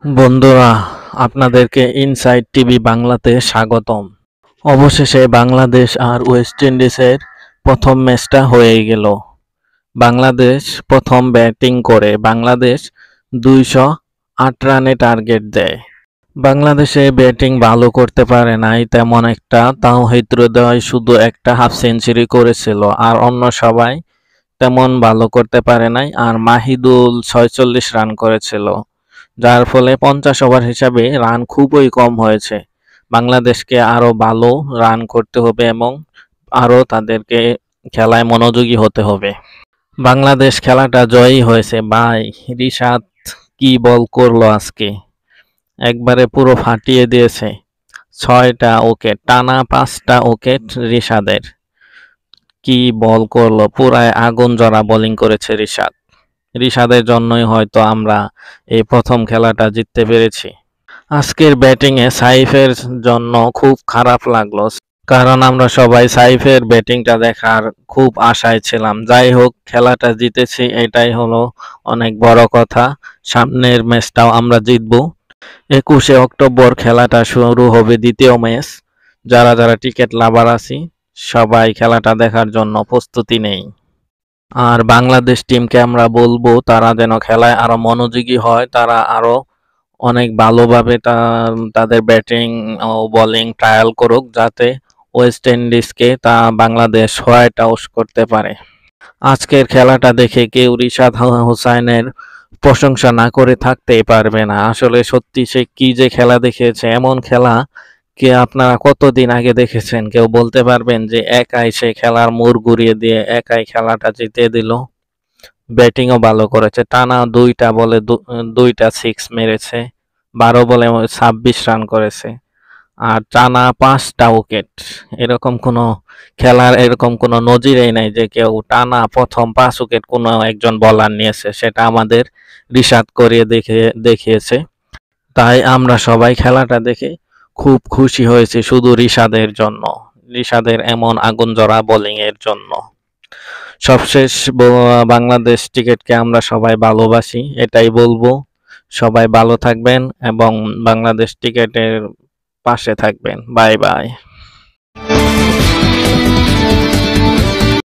বন্ধুরা, আপনাদেরকে inside TV বাংলাতে স্বাগতম। অবশেষে বাংলাদেশ আর ওয়েস্ট ইন্ডিজের প্রথম ম্যাচটা হয়ে গেল। বাংলাদেশ প্রথম ব্যাটিং করে বাংলাদেশ ২০৮ রানে টার্গেট দেয়। বাংলাদেশে ব্যাটিং ভালো করতে পারে নাই তেমন একটা, তাওহিদ হৃদয় শুধু একটা হাফ সেঞ্চুরি করেছিল আর অন্য সবাই তেমন ভালো করতে পারে নাই। আর মাহিদুল ৪৬ রান করেছিল, যার ফলে ৫০ ওভার হিসাবে রান খুবই কম হয়েছে। বাংলাদেশকে আরও ভালো রান করতে হবে এবং আরও তাদেরকে খেলায় মনোযোগী হতে হবে। বাংলাদেশ খেলাটা জয়ী হয়েছে ভাই। রিশাদ কি বল করলো আজকে, একবারে পুরো ফাটিয়ে দিয়েছে। ৬টা উইকেট, টানা ৫টা উইকেট রিশাদের। কি বল করলো, পুরাই আগুন ঝরা বোলিং করেছে রিশাদ। রিশাদের জন্যই হয়তো আমরা এই প্রথম খেলাটা জিততে পেরেছি। আজকের ব্যাটিংয়ে সাইফের জন্য খুব খারাপ লাগলো, কারণ আমরা সবাই সাইফের ব্যাটিংটা দেখার খুব আশায় ছিলাম। যাই হোক, খেলাটা জিতেছি, এটাই হলো অনেক বড় কথা। সামনের ম্যাচটাও আমরা জিতবো। ২১শে অক্টোবর খেলাটা শুরু হবে, দ্বিতীয় ম্যাচ। যারা যারা টিকিট লাভার আছি সবাই খেলাটা দেখার জন্য প্রস্তুতি নেই। আর বাংলাদেশ টিমকে আমরা বলবো তারা যেন খেলায় আরো মনোযোগী হয়, তারা আরো অনেক ভালোভাবে তাদের ব্যাটিং ও বোলিং ট্রায়াল করুক, যাতে ওয়েস্ট ইন্ডিজকে বাংলাদেশ হোয়াইট আউট করতে পারে। আজকের খেলাটা দেখে কেউ রিশাদ হোসাইনের প্রশংসা না করে থাকতেই পারবে না। আসলে সত্যি সে কি যে খেলা দেখিয়েছে, এমন খেলা কে আপনারা কতদিন আগে দেখেছেন? কেউ বলতে পারবেন যে একাই সে খেলার মোড় ঘুরিয়ে দিয়ে একাই খেলাটা জিতিয়ে দিল? ব্যাটিংও ভালো করেছে, টানা ২টা বলে ২টা সিক্স মেরেছে, ১২ বলে ২৬ রান করেছে আর টানা ৫টা উইকেট। এরকম কোনো খেলার এরকম কোনো নজিরেই নাই যে কেউ টানা প্রথম ৫ উইকেট কোনো একজন বোলার নিয়েছে। সেটা আমাদের রিশাদ করিয়ে দেখিয়েছে। তাই আমরা সবাই খেলাটা দেখে খুব খুশি হয়েছি শুধু রিশাদের জন্য, রিশাদের এমন আগুনঝরা বোলিং এর জন্য। সবশেষ বাংলাদেশ ক্রিকেটকে আমরা সবাই ভালোবাসি, এটাই বলবো। সবাই ভালো থাকবেন এবং বাংলাদেশ ক্রিকেটের পাশে থাকবেন। Bye bye.